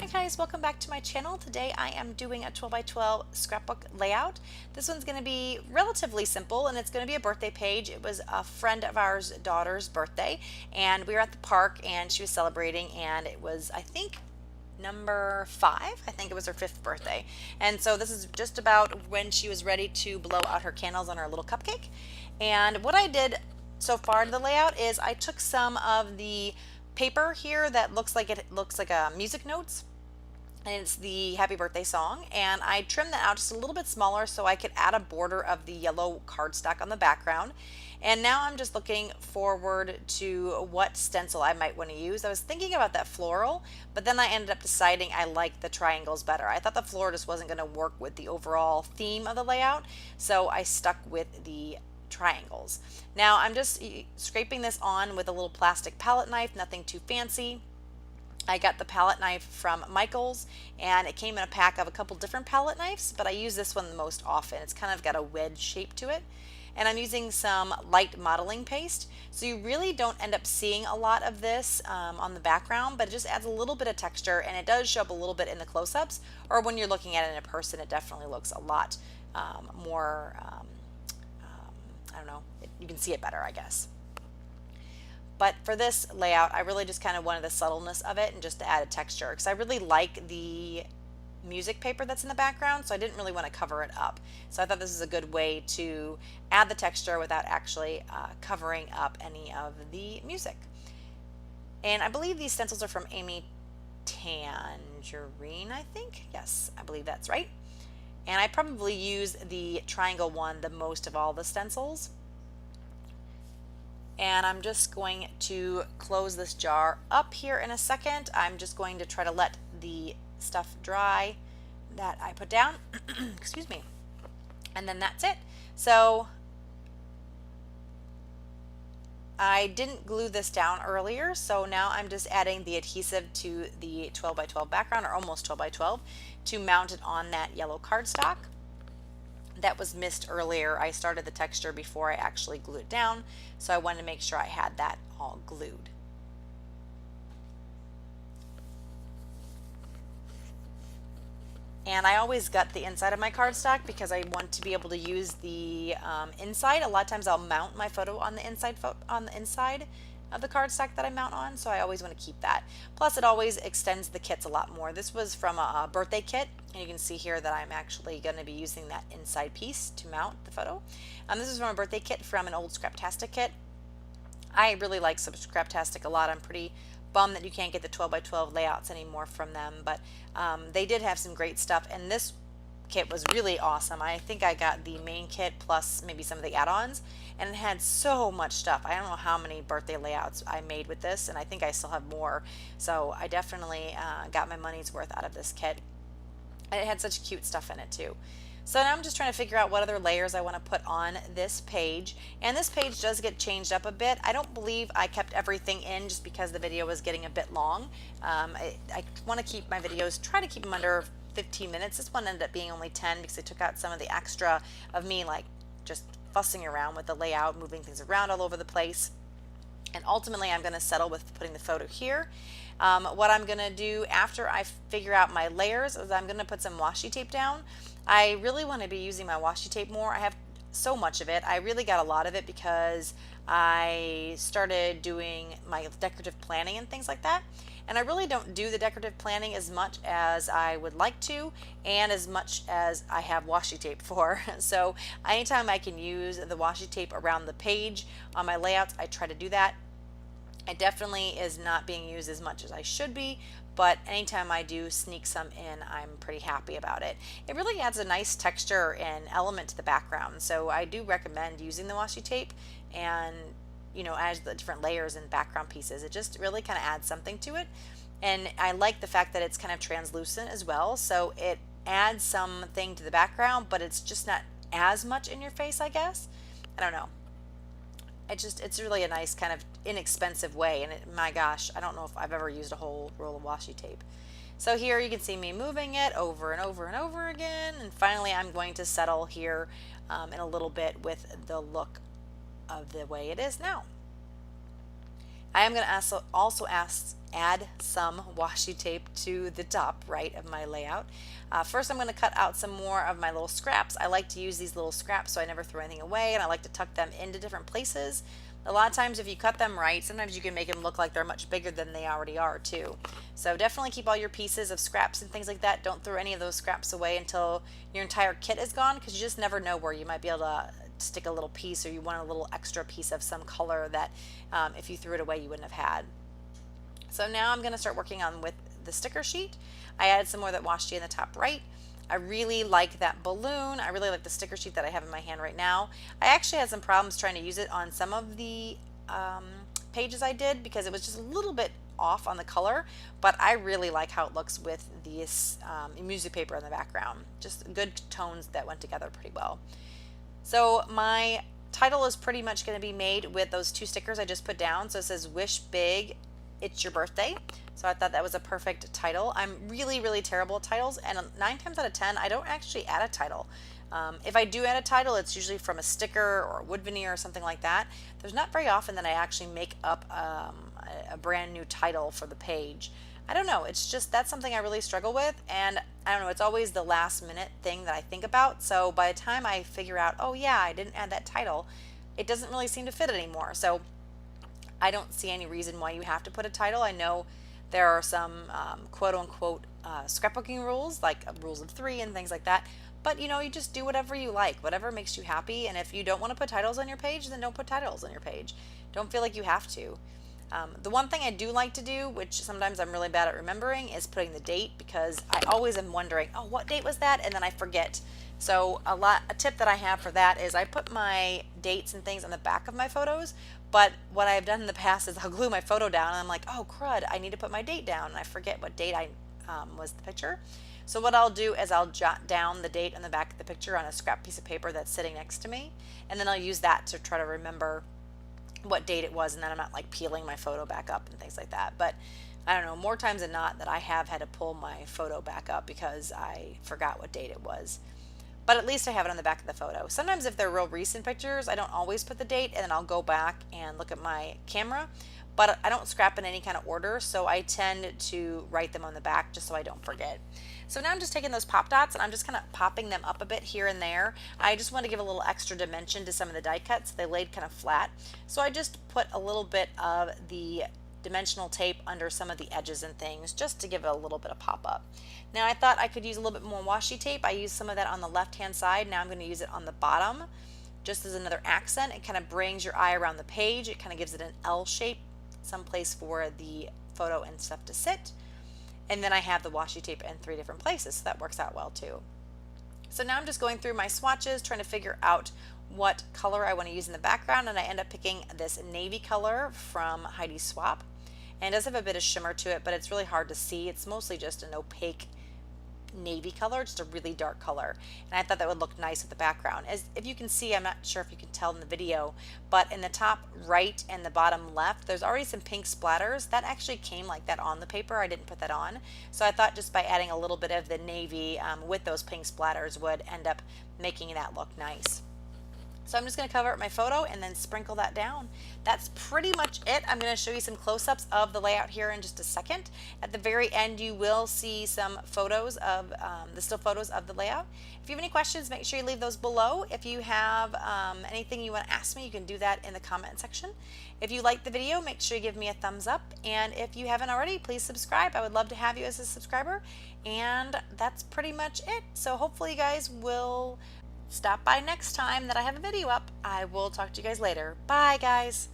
Hi guys, welcome back to my channel. Today I am doing a 12 by 12 scrapbook layout. This one's going to be relatively simple and it's going to be a birthday page. It was a friend of ours daughter's birthday and we were at the park and she was celebrating, and it was, I think, number 5. I think it was her 5th birthday. And so this is just about when she was ready to blow out her candles on her little cupcake. And what I did so far to the layout is I took some of the paper here that looks like a music notes, and it's the happy birthday song, and I trimmed that out just a little bit smaller so I could add a border of the yellow cardstock on the background. And now I'm just looking forward to what stencil I might want to use. I was thinking about that floral, but then I ended up deciding I like the triangles better. I thought the floral just wasn't going to work with the overall theme of the layout, so I stuck with the triangles. Now I'm just scraping this on with a little plastic palette knife, nothing too fancy. I got the palette knife from Michael's and it came in a pack of a couple different palette knives, but I use this one the most often. It's kind of got a wedge shape to it. And I'm using some light modeling paste, so you really don't end up seeing a lot of this on the background, but it just adds a little bit of texture, and it does show up a little bit in the close-ups, or when you're looking at it in person it definitely looks a lot more, I don't know, you can see it better, I guess. But for this layout, I really just kind of wanted the subtleness of it and just to add a texture, because I really like the music paper that's in the background, so I didn't really want to cover it up. So I thought this is a good way to add the texture without actually covering up any of the music. And I believe these stencils are from Amy Tangerine, I think. Yes, I believe that's right. And I probably use the triangle one the most of all the stencils. And I'm just going to close this jar up here in a second. I'm just going to try to let the stuff dry that I put down. Excuse me. And then that's it. So I didn't glue this down earlier, so now I'm just adding the adhesive to the 12 by 12 background, or almost 12 by 12, to mount it on that yellow cardstock that was missed earlier. I started the texture before I actually glued it down, so I wanted to make sure I had that all glued. And I always gut the inside of my cardstock because I want to be able to use the inside. A lot of times I'll mount my photo on the inside of the cardstock that I mount on, so I always want to keep that. Plus it always extends the kits a lot more. This was from a birthday kit, and you can see here that I'm actually going to be using that inside piece to mount the photo. This is from a birthday kit from an old Scraptastic kit. I really like Scraptastic a lot. I'm pretty bummed that you can't get the 12 by 12 layouts anymore from them, but they did have some great stuff, and this kit was really awesome. I think I got the main kit plus maybe some of the add-ons, and it had so much stuff. I don't know how many birthday layouts I made with this, and I think I still have more, so I definitely got my money's worth out of this kit. And it had such cute stuff in it too. So now I'm just trying to figure out what other layers I want to put on this page, and this page does get changed up a bit. I don't believe I kept everything in just because the video was getting a bit long. I want to keep my videos, try to keep them under 15 minutes. This one ended up being only 10 because I took out some of the extra of me like just fussing around with the layout, moving things around all over the place. And ultimately I'm going to settle with putting the photo here. What I'm going to do after I figure out my layers is I'm going to put some washi tape down. I really want to be using my washi tape more. I have so much of it. I really got a lot of it because I started doing my decorative planning and things like that. And I really don't do the decorative planning as much as I would like to, and as much as I have washi tape for. So anytime I can use the washi tape around the page on my layouts, I try to do that. It definitely is not being used as much as I should be, but anytime I do sneak some in, I'm pretty happy about it. It really adds a nice texture and element to the background, so I do recommend using the washi tape, and as the different layers and background pieces, it just really kind of adds something to it. And I like the fact that it's kind of translucent as well, so it adds something to the background, but it's just not as much in your face, I guess. I don't know. It's really a nice kind of inexpensive way, and my gosh, I don't know if I've ever used a whole roll of washi tape. So here you can see me moving it over and over and over again, and finally I'm going to settle here in a little bit with the look of the way it is now. I am going to also add some washi tape to the top right of my layout. First I'm going to cut out some more of my little scraps. I like to use these little scraps so I never throw anything away, and I like to tuck them into different places. A lot of times if you cut them right, sometimes you can make them look like they're much bigger than they already are too. So definitely keep all your pieces of scraps and things like that. Don't throw any of those scraps away until your entire kit is gone, because you just never know where you might be able to stick a little piece, or you want a little extra piece of some color that if you threw it away you wouldn't have had. So now I'm going to start working on with the sticker sheet. I added some more that washi in the top right. I really like that balloon. I really like the sticker sheet that I have in my hand right now. I actually had some problems trying to use it on some of the pages I did because it was just a little bit off on the color, but I really like how it looks with this music paper in the background. Just good tones that went together pretty well. So my title is pretty much going to be made with those two stickers I just put down. So it says "Wish Big, It's Your Birthday." So I thought that was a perfect title. I'm really terrible at titles, and 9 times out of 10 I don't actually add a title. If I do add a title, it's usually from a sticker or a wood veneer or something like that. There's not very often that I actually make up a brand new title for the page. I don't know, it's just that's something I really struggle with, and I don't know, it's always the last minute thing that I think about. So by the time I figure out, oh yeah, I didn't add that title, it doesn't really seem to fit anymore. So I don't see any reason why you have to put a title. I know there are some quote-unquote scrapbooking rules, like rules of 3 and things like that, but you know, you just do whatever you like, whatever makes you happy. And if you don't want to put titles on your page, then don't put titles on your page. Don't feel like you have to. The one thing I do like to do, which sometimes I'm really bad at remembering, is putting the date, because I always am wondering, oh, what date was that? And then I forget. So a tip that I have for that is I put my dates and things on the back of my photos, but what I've done in the past is I'll glue my photo down and I'm like, oh crud, I need to put my date down, and I forget what date I was the picture. So what I'll do is I'll jot down the date on the back of the picture on a scrap piece of paper that's sitting next to me, and then I'll use that to try to remember what date it was, and then I'm not like peeling my photo back up and things like that. But I don't know, more times than not that I have had to pull my photo back up because I forgot what date it was. But at least I have it on the back of the photo. Sometimes if they're real recent pictures, I don't always put the date, and then I'll go back and look at my camera, but I don't scrap in any kind of order, so I tend to write them on the back just so I don't forget. So now I'm just taking those pop dots and I'm just kind of popping them up a bit here and there. I just want to give a little extra dimension to some of the die cuts. They laid kind of flat. So I just put a little bit of the dimensional tape under some of the edges and things just to give it a little bit of pop up. Now I thought I could use a little bit more washi tape. I used some of that on the left hand side. Now I'm going to use it on the bottom just as another accent. It kind of brings your eye around the page. It kind of gives it an L shape, some place for the photo and stuff to sit. And then I have the washi tape in 3 different places, so that works out well too. So now I'm just going through my swatches trying to figure out what color I want to use in the background, and I end up picking this navy color from Heidi Swap. And it does have a bit of shimmer to it, but it's really hard to see. It's mostly just an opaque navy color, just a really dark color, and I thought that would look nice with the background. As if you can see, I'm not sure if you can tell in the video, but in the top right and the bottom left there's already some pink splatters that actually came like that on the paper. I didn't put that on, so I thought just by adding a little bit of the navy with those pink splatters would end up making that look nice. So I'm just going to cover up my photo and then sprinkle that down. That's pretty much it. I'm going to show you some close-ups of the layout here in just a second. At the very end you will see some photos of the still photos of the layout. If you have any questions, make sure you leave those below. If you have anything you want to ask me, you can do that in the comment section. If you liked the video, make sure you give me a thumbs up, and if you haven't already, please subscribe. I would love to have you as a subscriber, and that's pretty much it. So hopefully you guys will stop by next time that I have a video up. I will talk to you guys later. Bye guys.